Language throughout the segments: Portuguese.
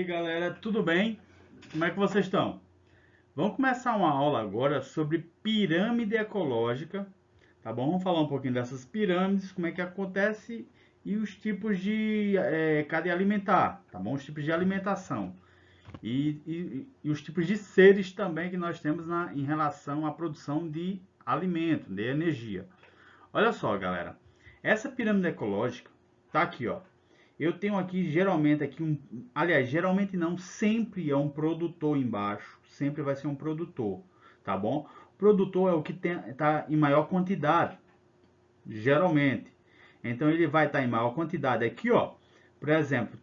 galera, tudo bem? Como é que vocês estão? Vamos começar uma aula agora sobre pirâmide ecológica, tá bom? Vamos falar um pouquinho dessas pirâmides, como é que acontece e os tipos de cadeia alimentar, tá bom? Os tipos de alimentação e os tipos de seres também que nós temos em relação à produção de alimento, de energia. Olha só, galera, essa pirâmide ecológica tá aqui, ó. Eu tenho aqui geralmente aliás, geralmente não, sempre é um produtor embaixo, sempre vai ser um produtor, tá bom? Produtor é o que tá em maior quantidade, geralmente. Então ele vai estar em maior quantidade aqui, ó. Por exemplo,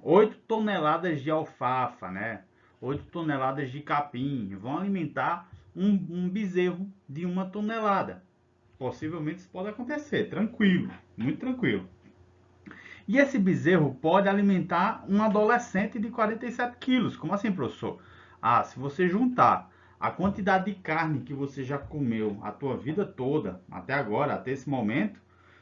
8 toneladas de alfafa, né? 8 toneladas de capim vão alimentar um bezerro de 1 tonelada. Possivelmente isso pode acontecer, tranquilo, muito tranquilo. E esse bezerro pode alimentar um adolescente de 47 quilos. Como assim, professor? Ah, se você juntar a quantidade de carne que você já comeu a tua vida toda, até agora, até esse momento,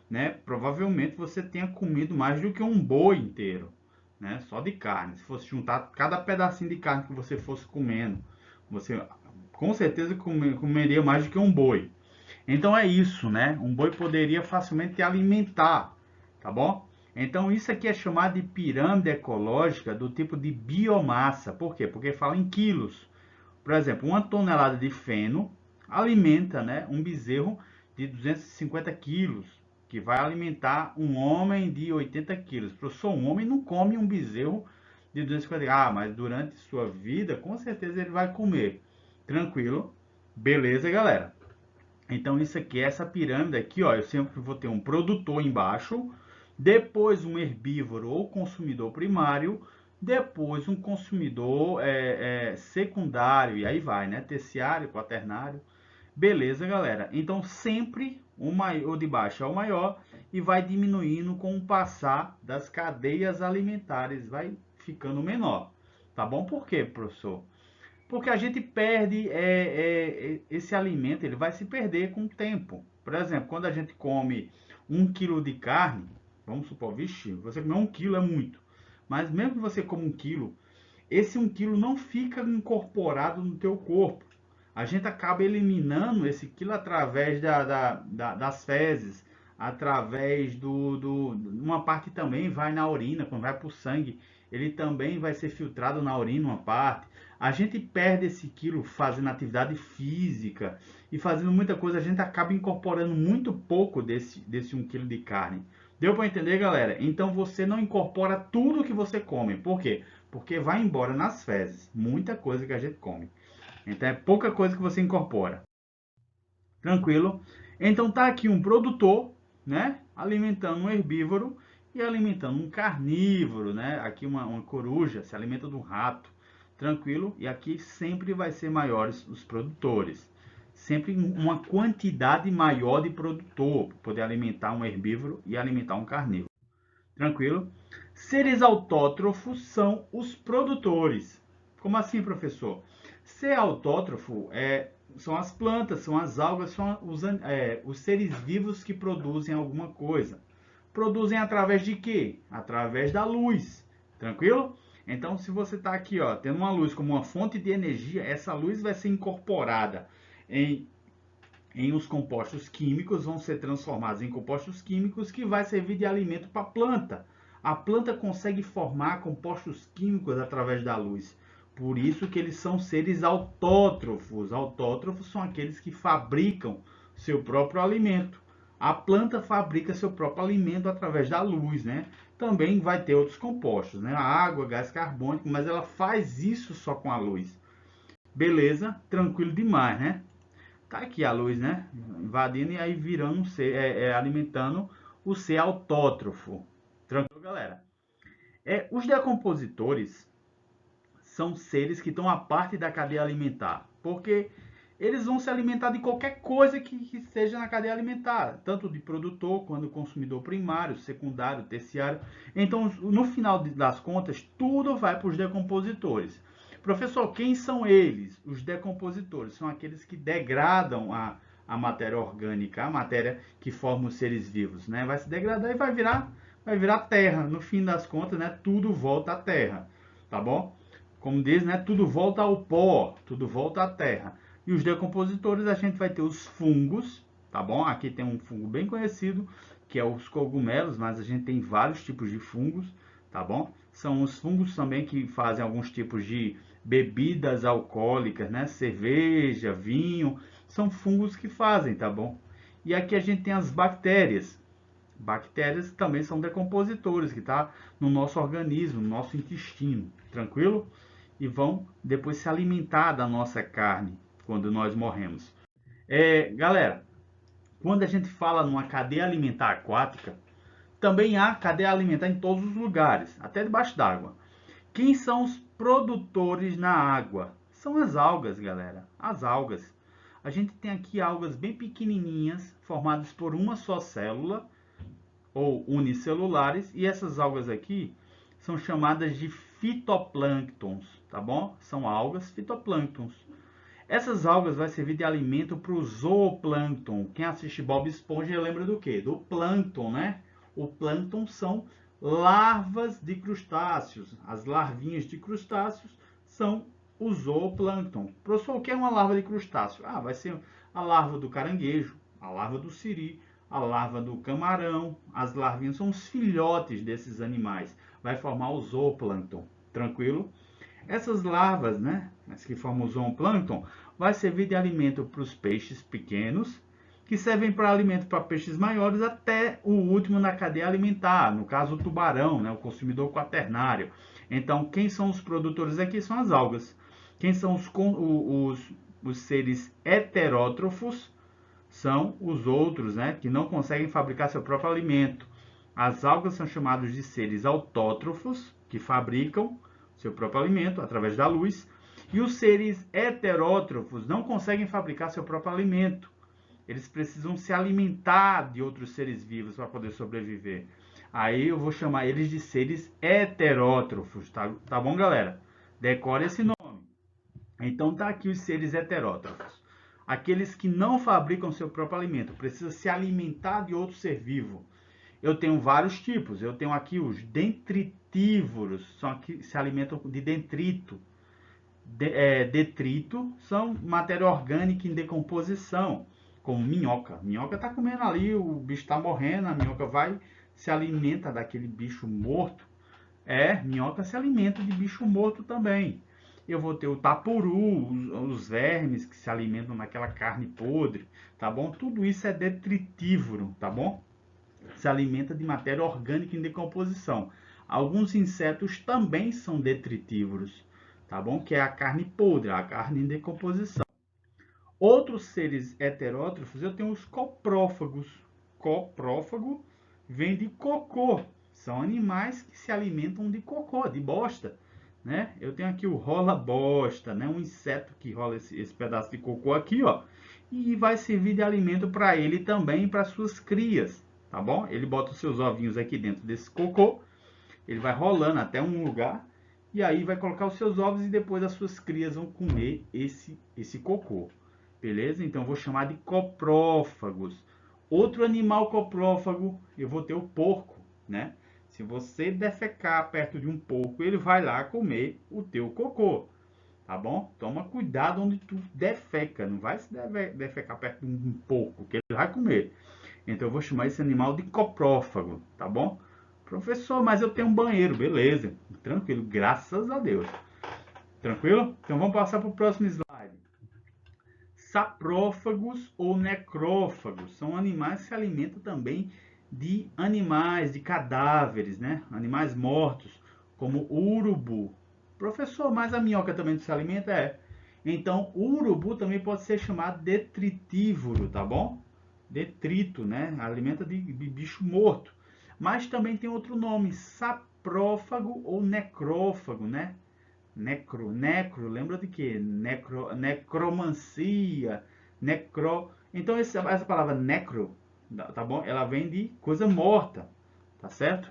né? Provavelmente você tenha comido mais do que um boi inteiro, né? Só de carne. Se fosse juntar cada pedacinho de carne que você fosse comendo, você com certeza comeria mais do que um boi. Então é isso, né? Um boi poderia facilmente te alimentar, tá bom? Então isso aqui é chamado de pirâmide ecológica do tipo de biomassa. Por quê? Porque fala em quilos. Por exemplo, 1 tonelada de feno alimenta, né, um bezerro de 250 quilos, que vai alimentar um homem de 80 quilos. Professor, um homem não come um bezerro de 250 quilos. Ah, mas durante sua vida, com certeza ele vai comer. Tranquilo? Beleza, galera? Então isso aqui, essa pirâmide aqui, ó, eu sempre vou ter um produtor embaixo, depois um herbívoro ou consumidor primário, depois um consumidor secundário, e aí vai, né? Terciário, quaternário. Beleza, galera? Então sempre o de baixo é o maior e vai diminuindo com o passar das cadeias alimentares, vai ficando menor. Tá bom? Por quê, professor? Porque a gente perde esse alimento, ele vai se perder com o tempo. Por exemplo, quando a gente come 1 quilo de carne, vamos supor, vixe, você comer 1 quilo é muito. Mas mesmo que você coma 1 quilo, esse 1 quilo não fica incorporado no teu corpo. A gente acaba eliminando esse quilo através das fezes, através uma parte também vai na urina, quando vai para o sangue, ele também vai ser filtrado na urina, uma parte. A gente perde esse quilo fazendo atividade física e fazendo muita coisa, a gente acaba incorporando muito pouco desse 1 quilo de carne. Deu para entender, galera? Então você não incorpora tudo que você come. Por quê? Porque vai embora nas fezes muita coisa que a gente come. Então é pouca coisa que você incorpora. Tranquilo? Então tá aqui um produtor, né? Alimentando um herbívoro e alimentando um carnívoro, né? Aqui uma coruja se alimenta do rato. Tranquilo? E aqui sempre vai ser maiores os produtores. Sempre uma quantidade maior de produtor para poder alimentar um herbívoro e alimentar um carnívoro. Tranquilo? Seres autótrofos são os produtores. Como assim, professor? Ser autótrofo são as plantas, são as algas, são os seres vivos que produzem alguma coisa. Produzem através de quê? Através da luz. Tranquilo? Então, se você está aqui, ó, tendo uma luz como uma fonte de energia, essa luz vai ser incorporada em os compostos químicos, vão ser transformados em compostos químicos que vai servir de alimento para a planta. A planta consegue formar compostos químicos através da luz. Por isso que eles são seres autótrofos. Autótrofos são aqueles que fabricam seu próprio alimento. A planta fabrica seu próprio alimento através da luz, né? Também vai ter outros compostos, né? A água, gás carbônico, mas ela faz isso só com a luz. Beleza? Tranquilo demais, né? Tá aqui a luz, né? Invadindo e aí virando alimentando o ser autótrofo. Tranquilo, galera? Os decompositores são seres que estão à parte da cadeia alimentar, porque eles vão se alimentar de qualquer coisa que seja na cadeia alimentar, tanto de produtor quanto consumidor primário, secundário, terciário. Então, no final das contas, tudo vai para os decompositores. Professor, quem são eles? Os decompositores são aqueles que degradam a matéria orgânica, a matéria que forma os seres vivos, né? Vai se degradar e vai virar terra. No fim das contas, né? Tudo volta à terra. tá bom? Como diz, né? Tudo volta ao pó, tudo volta à terra. E os decompositores a gente vai ter os fungos, tá bom? Aqui tem um fungo bem conhecido, que é os cogumelos, mas a gente tem vários tipos de fungos, tá bom? São os fungos também que fazem alguns tipos de bebidas alcoólicas, né? Cerveja, vinho, são fungos que fazem, tá bom? E aqui a gente tem as bactérias. Bactérias também são decompositores que tá no nosso organismo, no nosso intestino, tranquilo? E vão depois se alimentar da nossa carne quando nós morremos. Galera, quando a gente fala numa cadeia alimentar aquática, também há cadeia alimentar em todos os lugares, até debaixo d'água. Quem são os produtores na água? São as algas, galera. As algas. A gente tem aqui algas bem pequenininhas, formadas por uma só célula, ou unicelulares, e essas algas aqui são chamadas de fitoplânctons, tá bom? São algas fitoplânctons. Essas algas vão servir de alimento para o zooplâncton. Quem assiste Bob Esponja lembra do quê? Do plâncton, né? O plâncton são larvas de crustáceos. As larvinhas de crustáceos são o zooplâncton. Professor, o que é uma larva de crustáceo? Vai ser a larva do caranguejo, a larva do siri, a larva do camarão. As larvinhas são os filhotes desses animais. Vai formar o zooplâncton. Tranquilo? Essas larvas, né, as que formam o zooplâncton, vai servir de alimento para os peixes pequenos, que servem para alimento para peixes maiores, até o último na cadeia alimentar, no caso o tubarão, né, o consumidor quaternário. Então, quem são os produtores aqui são as algas. Quem são os seres heterótrofos? São os outros, né, que não conseguem fabricar seu próprio alimento. As algas são chamadas de seres autótrofos, que fabricam seu próprio alimento através da luz, e os seres heterótrofos não conseguem fabricar seu próprio alimento. Eles precisam se alimentar de outros seres vivos para poder sobreviver. Aí eu vou chamar eles de seres heterótrofos, tá bom, galera? Decore esse nome. Então tá aqui os seres heterótrofos. Aqueles que não fabricam seu próprio alimento, precisam se alimentar de outro ser vivo. Eu tenho vários tipos. Eu tenho aqui os dentritívoros, são que se alimentam de detrito. Detrito são matéria orgânica em decomposição, como minhoca. Minhoca está comendo ali, o bicho está morrendo, a minhoca vai, se alimenta daquele bicho morto. Minhoca se alimenta de bicho morto também. Eu vou ter o tapuru, os vermes que se alimentam naquela carne podre, tá bom? Tudo isso é detritívoro, tá bom? Se alimenta de matéria orgânica em decomposição. Alguns insetos também são detritívoros, tá bom? Que é a carne podre, a carne em decomposição. Outros seres heterótrofos, eu tenho os coprófagos. Coprófago vem de cocô. São animais que se alimentam de cocô, de bosta, né? Eu tenho aqui o rola-bosta, né? Um inseto que rola esse pedaço de cocô aqui, ó. E vai servir de alimento para ele também e para suas crias, tá bom? Ele bota os seus ovinhos aqui dentro desse cocô, ele vai rolando até um lugar, e aí vai colocar os seus ovos e depois as suas crias vão comer esse cocô, beleza? Então eu vou chamar de coprófagos. Outro animal coprófago, eu vou ter o porco, né? Se você defecar perto de um porco, ele vai lá comer o teu cocô, tá bom? Toma cuidado onde tu defeca, não vai se defecar perto de um porco, que ele vai comer. Então eu vou chamar esse animal de coprófago, tá bom? Professor, mas eu tenho um banheiro, beleza, tranquilo, graças a Deus. Tranquilo? Então vamos passar para o próximo slide. Saprófagos ou necrófagos são animais que se alimentam também de animais, de cadáveres, né? Animais mortos, como o urubu. Professor, mas a minhoca também se alimenta? Então, o urubu também pode ser chamado detritívoro, tá bom? Detrito, né? Alimenta de bicho morto. Mas também tem outro nome, saprófago ou necrófago, né? Necro, lembra de quê? Necromancia, Então essa palavra necro, tá bom? Ela vem de coisa morta, tá certo?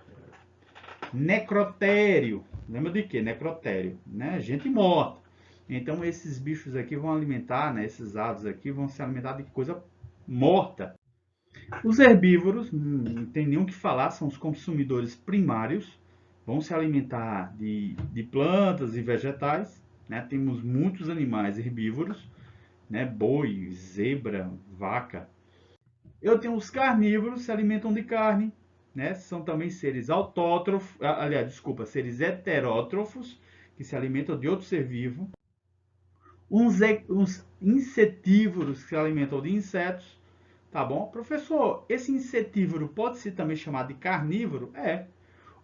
Necrotério, lembra de quê? Necrotério, né? Gente morta. Então esses bichos aqui vão alimentar, né? Esses aves aqui vão se alimentar de coisa morta. Os herbívoros, não tem nem o que falar, são os consumidores primários, vão se alimentar de plantas e vegetais, né? Temos muitos animais herbívoros, né? Boi, zebra, vaca. Eu tenho os carnívoros, se alimentam de carne, né? São também seres autótrofos, aliás, desculpa, seres heterótrofos, que se alimentam de outro ser vivo. Uns insetívoros que se alimentam de insetos, tá bom? Professor, esse insetívoro pode ser também chamado de carnívoro? É.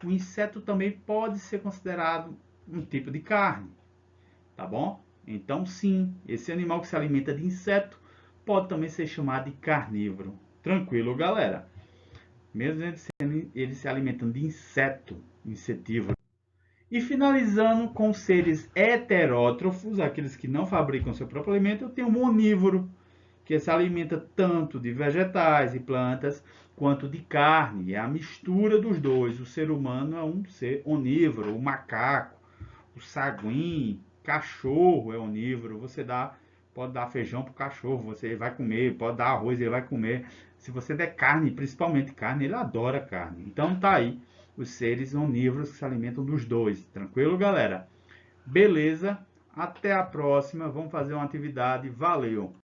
O inseto também pode ser considerado um tipo de carne, tá bom? Então, sim, esse animal que se alimenta de inseto pode também ser chamado de carnívoro. Tranquilo, galera? Mesmo ele se alimentando de inseto, insetívoro. E finalizando com seres heterótrofos, aqueles que não fabricam seu próprio alimento, eu tenho o monívoro, que se alimenta tanto de vegetais e plantas quanto de carne. É a mistura dos dois. O ser humano é um ser onívoro, o macaco, o saguim, cachorro é onívoro. Pode dar feijão para o cachorro, você vai comer, pode dar arroz, ele vai comer. Se você der carne, principalmente carne, ele adora carne. Então tá aí os seres onívoros que se alimentam dos dois. Tranquilo, galera? Beleza? Até a próxima. Vamos fazer uma atividade. Valeu!